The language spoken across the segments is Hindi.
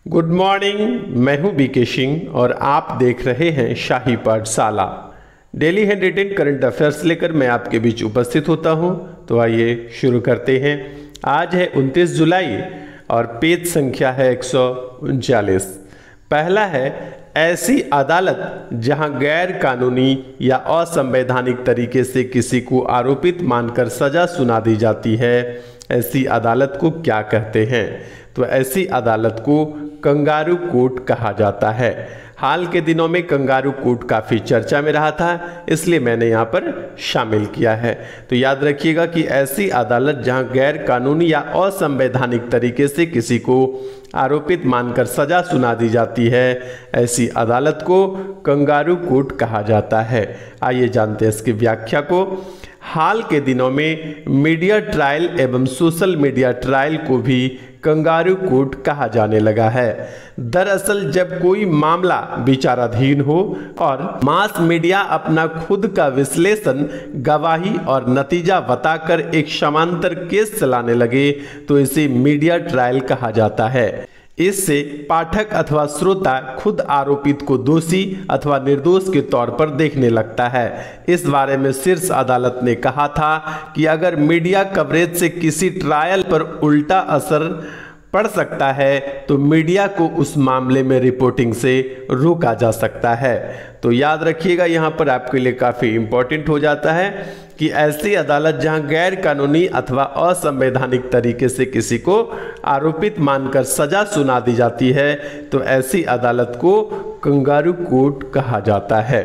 Good morning. मैं हूं बीके सिंह और आप देख रहे हैं शाही पाठशाला। Daily hand retain current affairs लेकर मैं आपके बीच उपस्थित होता हूं। तो आइए शुरू करते हैं। आज है 29 जुलाई और पेज संख्या है 139। पहला है, ऐसी अदालत जहां गैर कानूनी या असंवैधानिक तरीके से किसी को आरोपित मानकर सजा सुना दी जाती है, ऐसी अदालत को क्या कहते हैं? तो ऐसी अदालत को कंगारू कोर्ट कहा जाता है। हाल के दिनों में कंगारू कोर्ट काफ़ी चर्चा में रहा था, इसलिए मैंने यहाँ पर शामिल किया है। तो याद रखिएगा कि ऐसी अदालत जहाँ गैर कानूनी या असंवैधानिक तरीके से किसी को आरोपित मानकर सजा सुना दी जाती है, ऐसी अदालत को कंगारू कोर्ट कहा जाता है। आइए जानते हैं इसकी व्याख्या को। हाल के दिनों में मीडिया ट्रायल एवं सोशल मीडिया ट्रायल को भी कंगारू कोर्ट कहा जाने लगा है। दरअसल जब कोई मामला विचाराधीन हो और मास मीडिया अपना खुद का विश्लेषण, गवाही और नतीजा बताकर एक समांतर केस चलाने लगे तो इसे मीडिया ट्रायल कहा जाता है। इससे पाठक अथवा श्रोता खुद आरोपित को दोषी अथवा निर्दोष के तौर पर देखने लगता है। इस बारे में शीर्ष अदालत ने कहा था कि अगर मीडिया कवरेज से किसी ट्रायल पर उल्टा असर पड़ सकता है तो मीडिया को उस मामले में रिपोर्टिंग से रोका जा सकता है। तो याद रखिएगा, यहाँ पर आपके लिए काफ़ी इम्पोर्टेंट हो जाता है कि ऐसी अदालत जहां गैर कानूनी अथवा असंवैधानिक तरीके से किसी को आरोपित मानकर सजा सुना दी जाती है तो ऐसी अदालत को कंगारू कोर्ट कहा जाता है।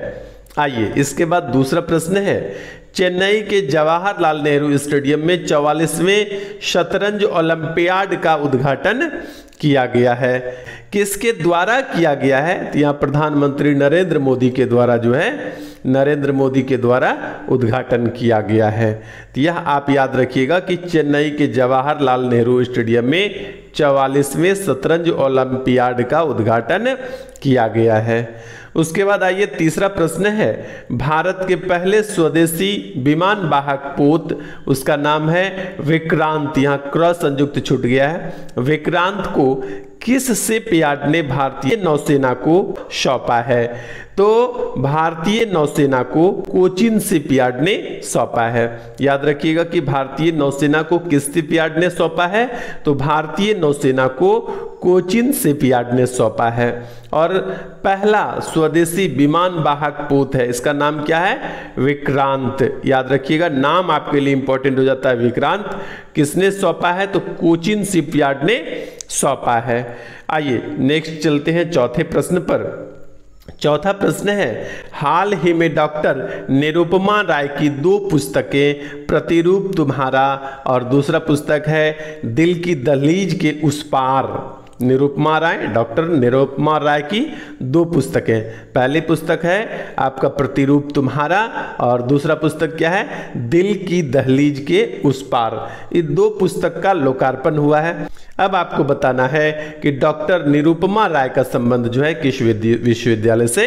आइए इसके बाद दूसरा प्रश्न है, चेन्नई के जवाहरलाल नेहरू स्टेडियम में 44वें शतरंज ओलंपियाड का उद्घाटन किया गया है। किसके द्वारा किया गया है? तो यहाँ प्रधानमंत्री नरेंद्र मोदी के द्वारा नरेंद्र मोदी के द्वारा उद्घाटन किया गया है। तो यह आप याद रखिएगा कि चेन्नई के जवाहरलाल नेहरू स्टेडियम में 44वें शतरंज ओलंपियाड का उद्घाटन किया गया है। उसके बाद आइए तीसरा प्रश्न है, भारत के पहले स्वदेशी विमान वाहक पोत, उसका नाम है विक्रांत। यहाँ क्रॉस संयुक्त छूट गया है। विक्रांत को किस शिपयार्ड ने भारतीय नौसेना को सौंपा है? तो भारतीय नौसेना को कोचिन शिपयार्ड ने सौंपा है। याद रखिएगा कि भारतीय नौसेना को किस शिपयार्ड ने सौंपा है? तो भारतीय नौसेना को कोचिन शिपयार्ड ने सौंपा है। और पहला स्वदेशी विमान वाहक पोत है, इसका नाम क्या है? विक्रांत। याद रखिएगा, नाम आपके लिए इंपॉर्टेंट हो जाता है। विक्रांत किसने सौंपा है? तो कोचिन शिपयार्ड ने सौंपा है। आइए नेक्स्ट चलते हैं चौथे प्रश्न पर। चौथा प्रश्न है, हाल ही में डॉक्टर निरुपमा राय की 2 पुस्तकें प्रतिरूप तुम्हारा और दूसरा पुस्तक है दिल की दहलीज के उस पार। निरुपमा राय, डॉक्टर निरुपमा राय की 2 पुस्तकें। पहली पुस्तक है आपका प्रतिरूप तुम्हारा और दूसरा पुस्तक क्या है? दिल की दहलीज के उस पार। ये 2 पुस्तक का लोकार्पण हुआ है। अब आपको बताना है कि डॉक्टर निरुपमा राय का संबंध जो है किस विश्वविद्यालय से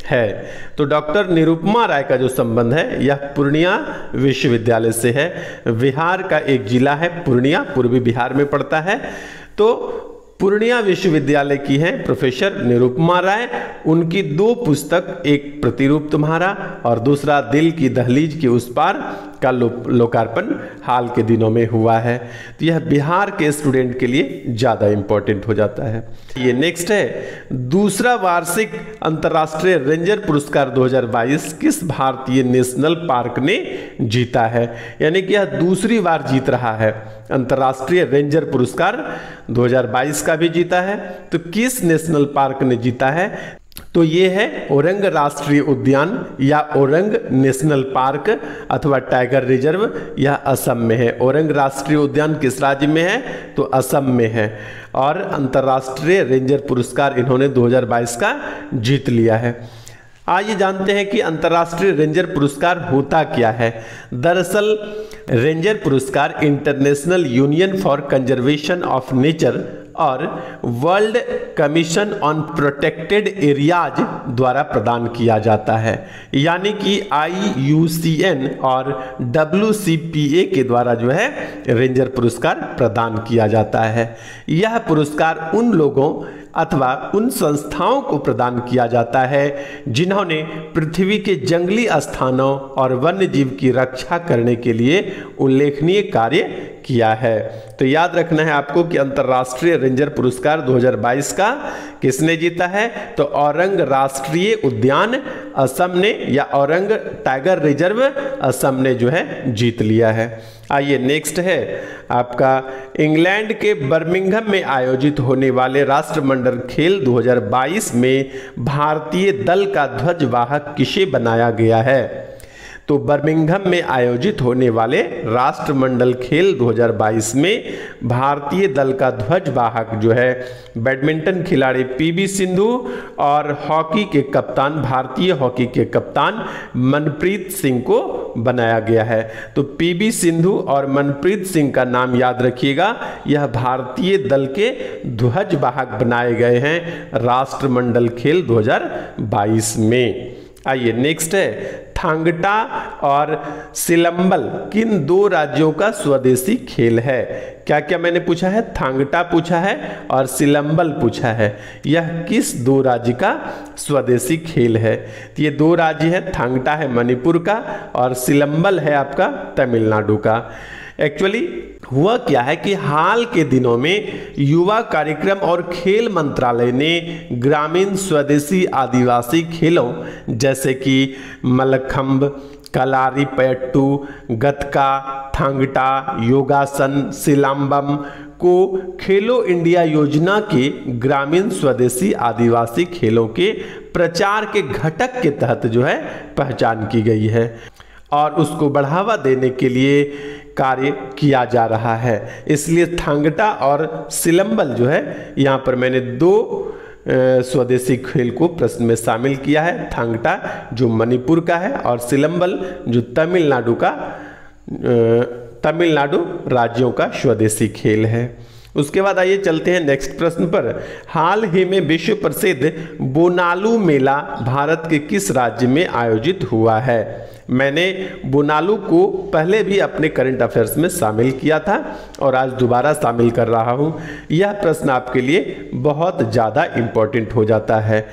है। तो डॉक्टर निरुपमा राय का जो संबंध है यह पूर्णिया विश्वविद्यालय से है। बिहार का एक जिला है पूर्णिया, पूर्वी बिहार में पड़ता है। तो पूर्णिया विश्वविद्यालय की हैं प्रोफेसर निरुपमा राय। उनकी 2 पुस्तक, एक प्रतिरूप तुम्हारा और दूसरा दिल की दहलीज के उस पार का लोकार्पण हाल के दिनों में हुआ है। तो यह बिहार के स्टूडेंट के लिए ज़्यादा इंपॉर्टेंट हो जाता है। ये नेक्स्ट है, दूसरा वार्षिक अंतर्राष्ट्रीय रेंजर पुरस्कार 2022 किस भारतीय नेशनल पार्क ने जीता है? यानी कि यह दूसरी बार जीत रहा है। अंतर्राष्ट्रीय रेंजर पुरस्कार 2022 का भी जीता है। तो किस नेशनल पार्क ने जीता है? तो ये है औरंग राष्ट्रीय उद्यान या औरंग नेशनल पार्क अथवा टाइगर रिजर्व। यह असम में है। औरंग राष्ट्रीय उद्यान किस राज्य में है? तो असम में है। और अंतर्राष्ट्रीय रेंजर पुरस्कार इन्होंने 2022 का जीत लिया है। आइए जानते हैं कि अंतर्राष्ट्रीय रेंजर पुरस्कार होता क्या है। दरअसल रेंजर पुरस्कार International Union for Conservation of Nature और World Commission on Protected Areas द्वारा प्रदान किया जाता है। यानी कि IUCN और WCPA के द्वारा जो है रेंजर पुरस्कार प्रदान किया जाता है। यह पुरस्कार उन लोगों अथवा उन संस्थाओं को प्रदान किया जाता है जिन्होंने पृथ्वी के जंगली स्थानों और वन्य जीव की रक्षा करने के लिए उल्लेखनीय कार्य किया है। तो याद रखना है आपको कि अंतर्राष्ट्रीय रेंजर पुरस्कार 2022 का किसने जीता है, तो औरंग राष्ट्रीय उद्यान असम ने या औरंग टाइगर रिजर्व असम ने जो है जीत लिया है। आइए नेक्स्ट है आपका इंग्लैंड के बर्मिंघम में आयोजित होने वाले राष्ट्रमंडल खेल 2022 में भारतीय दल का ध्वजवाहक किसे बनाया गया है। तो बर्मिंघम में आयोजित होने वाले राष्ट्रमंडल खेल 2022 में भारतीय दल का ध्वजवाहक जो है बैडमिंटन खिलाड़ी पीवी सिंधु और हॉकी के कप्तान, भारतीय हॉकी के कप्तान मनप्रीत सिंह को बनाया गया है। तो पीवी सिंधु और मनप्रीत सिंह का नाम याद रखिएगा, यह भारतीय दल के ध्वजवाहक बनाए गए हैं राष्ट्रमंडल खेल 2022 में। आइए नेक्स्ट है थांगटा और सिलंबल किन दो राज्यों का स्वदेशी खेल है। क्या क्या मैंने पूछा है, थांगटा पूछा है और सिलंबल पूछा है, यह किस दो राज्य का स्वदेशी खेल है। तो ये दो राज्य है, थांगटा है मणिपुर का और सिलंबल है आपका तमिलनाडु का। एक्चुअली हुआ क्या है कि हाल के दिनों में युवा कार्यक्रम और खेल मंत्रालय ने ग्रामीण स्वदेशी आदिवासी खेलों जैसे कि मलखंब, कलारीपयट्टू, गतका, थांगटा, योगासन, सिलंबम को खेलो इंडिया योजना के ग्रामीण स्वदेशी आदिवासी खेलों के प्रचार के घटक के तहत जो है पहचान की गई है और उसको बढ़ावा देने के लिए कार्य किया जा रहा है। इसलिए थांगटा और सिलंबल जो है यहाँ पर मैंने दो स्वदेशी खेल को प्रश्न में शामिल किया है। थांगटा जो मणिपुर का है और सिलंबल जो तमिलनाडु का, तमिलनाडु राज्यों का स्वदेशी खेल है। उसके बाद आइए चलते हैं नेक्स्ट प्रश्न पर। हाल ही में विश्व प्रसिद्ध बोनालू मेला भारत के किस राज्य में आयोजित हुआ है। मैंने बोनालू को पहले भी अपने करंट अफेयर्स में शामिल किया था और आज दोबारा शामिल कर रहा हूं। यह प्रश्न आपके लिए बहुत ज़्यादा इम्पोर्टेंट हो जाता है।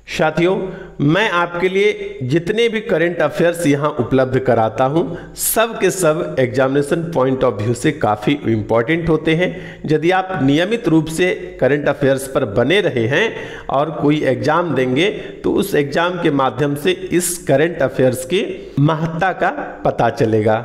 साथियों, मैं आपके लिए जितने भी करंट अफेयर्स यहाँ उपलब्ध कराता हूँ सब के सब एग्जामिनेशन पॉइंट ऑफ व्यू से काफ़ी इम्पॉर्टेंट होते हैं। यदि आप नियमित रूप से करंट अफेयर्स पर बने रहे हैं और कोई एग्जाम देंगे तो उस एग्जाम के माध्यम से इस करंट अफेयर्स की महत्ता का पता चलेगा।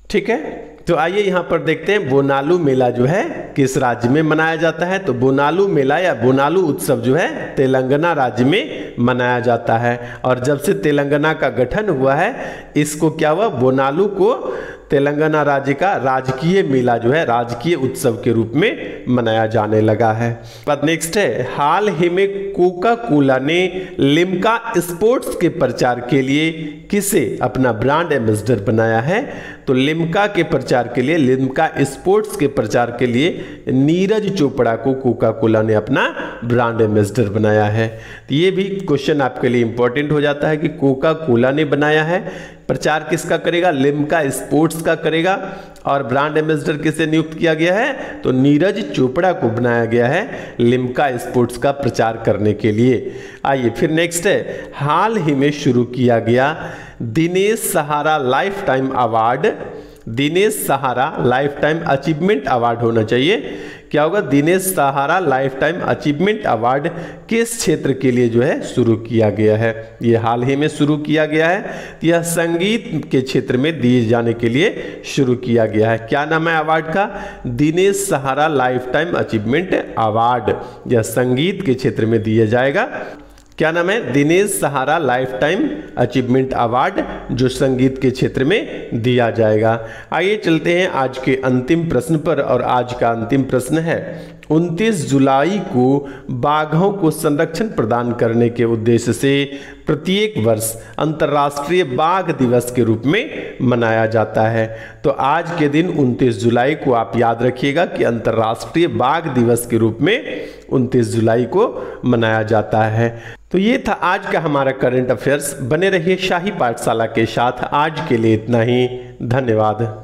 ठीक है, तो आइए यहाँ पर देखते हैं बोनालू मेला जो है किस राज्य में मनाया जाता है। तो बोनालू मेला या बोनालू उत्सव जो है तेलंगाना राज्य में मनाया जाता है और जब से तेलंगाना का गठन हुआ है इसको क्या हुआ, बोनालू को तेलंगाना राज्य का राजकीय मेला जो है राजकीय उत्सव के रूप में मनाया जाने लगा है। बाद नेक्स्ट है, हाल ही में कोका कोला ने लिम्का स्पोर्ट्स के प्रचार के लिए किसे अपना ब्रांड एम्बेसडर बनाया है। तो लिम्का के प्रचार के लिए, लिम्का स्पोर्ट्स के प्रचार के लिए नीरज चोपड़ा को कोका कोला ने अपना ब्रांड एम्बेसडर बनाया है। तो ये भी क्वेश्चन आपके लिए इंपॉर्टेंट हो जाता है कि कोका कोला ने बनाया है, प्रचार किसका करेगा, लिम्का स्पोर्ट्स का करेगा और ब्रांड एम्बेसडर किसे नियुक्त किया गया है, तो नीरज चोपड़ा को बनाया गया है लिम्का स्पोर्ट्स का प्रचार करने के लिए। आइए फिर नेक्स्ट है, हाल ही में शुरू किया गया दिनेश सहारा लाइफ टाइम अवार्ड, दिनेश सहारा लाइफ टाइम अचीवमेंट अवार्ड होना चाहिए। क्या होगा, दिनेश सहारा लाइफ टाइम अचीवमेंट अवार्ड किस क्षेत्र के लिए जो है शुरू किया गया है। ये हाल ही में शुरू किया गया है, यह संगीत के क्षेत्र में दिए जाने के लिए शुरू किया गया है। क्या नाम है अवार्ड का, दिनेश सहारा लाइफ टाइम अचीवमेंट अवार्ड। यह संगीत के क्षेत्र में दिया जाएगा। क्या नाम है, दिनेश सहारा लाइफ टाइम अचीवमेंट अवार्ड जो संगीत के क्षेत्र में दिया जाएगा। आइए चलते हैं आज के अंतिम प्रश्न पर और आज का अंतिम प्रश्न है, 29 जुलाई को बाघों को संरक्षण प्रदान करने के उद्देश्य से प्रत्येक वर्ष अंतर्राष्ट्रीय बाघ दिवस के रूप में मनाया जाता है। तो आज के दिन 29 जुलाई को आप याद रखिएगा कि अंतर्राष्ट्रीय बाघ दिवस के रूप में 29 जुलाई को मनाया जाता है। तो ये था आज का हमारा करंट अफेयर्स। बने रहिए शाही पाठशाला के साथ। आज के लिए इतना ही, धन्यवाद।